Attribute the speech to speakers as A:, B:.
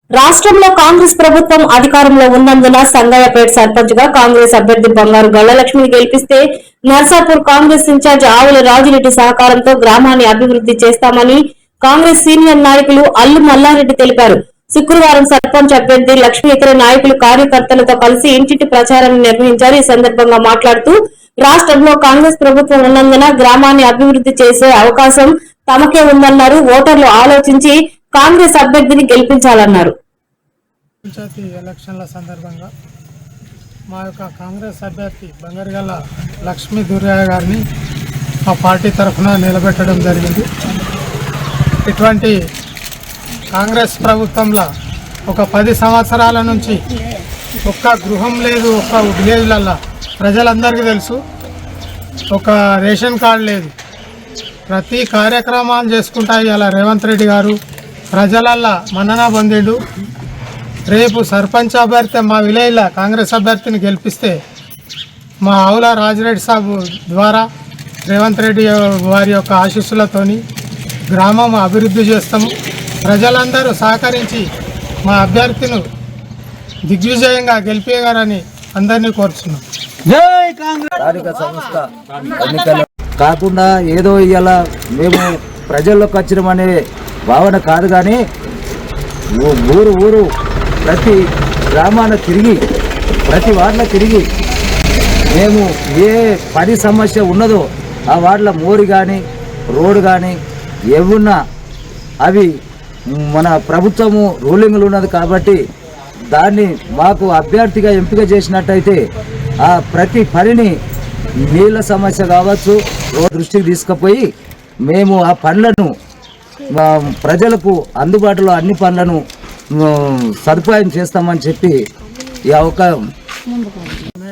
A: రాష్ట్రంలో కాంగ్రెస్ ప్రభుత్వం అధికారంలో ఉన్నందున సంగాయపేట సర్పంచ్ గా కాంగ్రెస్ అభ్యర్థి బంగారు గళ్లలక్ష్మిని గెలిపిస్తే నర్సాపూర్ కాంగ్రెస్ ఇన్ఛార్జ్ ఆవుల రాజిరెడ్డి సహకారంతో గ్రామాన్ని అభివృద్ధి చేస్తామని కాంగ్రెస్ సీనియర్ నాయకులు అల్లు మల్లారెడ్డి తెలిపారు. శుక్రవారం సర్పంచ్ అభ్యర్థి లక్ష్మి ఇతర నాయకులు కార్యకర్తలతో కలిసి ఇంటింటి ప్రచారాన్ని నిర్వహించారు. ఈ సందర్భంగా మాట్లాడుతూ రాష్ట్రంలో కాంగ్రెస్ ప్రభుత్వం ఉన్నందున గ్రామాన్ని అభివృద్ధి చేసే అవకాశం తమకే ఉందన్నారు. ఓటర్లు ఆలోచించి కాంగ్రెస్ అభ్యర్థిని గెలిపించాలన్నారు.
B: పంచాయతీ ఎలక్షన్ల సందర్భంగా మా యొక్క కాంగ్రెస్ అభ్యర్థి బంగారుగల్ల లక్ష్మీ దుర్గయ్య గారిని మా పార్టీ తరఫున నిలబెట్టడం జరిగింది. ఇటువంటి కాంగ్రెస్ ప్రభుత్వంలో ఒక 10 సంవత్సరాల నుంచి ఒక్క గృహం లేదు, ఒక్క విలేజ్లల్లో ప్రజలందరికీ తెలుసు, ఒక రేషన్ కార్డు లేదు. ప్రతి కార్యక్రమాలు చేసుకుంటా ఇలా రేవంత్ రెడ్డి గారు ప్రజలల్లో మన్నన పొందిండు. రేపు సర్పంచ్ అభ్యర్థి మా విలేజ్లో కాంగ్రెస్ అభ్యర్థిని గెలిపిస్తే మా ఆవుల రాజిరెడ్డి సాబు ద్వారా రేవంత్ రెడ్డి వారి యొక్క ఆశీస్సులతోని గ్రామం అభివృద్ధి చేస్తాము. ప్రజలందరూ సహకరించి మా అభ్యర్థిని దిగ్విజయంగా గెలిపేయాలని అందరినీ కోరుతున్నాం.
C: జై కాంగ్రెస్. స్థానిక సంస్థ ఎన్నికలు కాకుండా ఏదో ఇవాళ మేము ప్రజల్లోకి వచ్చినామనే భావన కాదు, కానీ ఊరు ప్రతి గ్రామాన తిరిగి ప్రతి వార్డులో తిరిగి మేము ఏ పని సమస్య ఉన్నదో ఆ వార్డుల మోరి కానీ రోడ్డు కానీ ఏమున్నా అవి మన ప్రభుత్వము రూలింగ్లు ఉన్నది కాబట్టి దాన్ని మాకు అభ్యర్థిగా ఎంపిక చేసినట్టయితే ఆ ప్రతి పనిని నీళ్ళ సమస్య కావచ్చు రోడ్డు దృష్టికి తీసుకుపోయి మేము ఆ పనులను ప్రజలకు అందుబాటులో అన్ని పనులను సదుపాయం చేస్తామని చెప్పి ఈ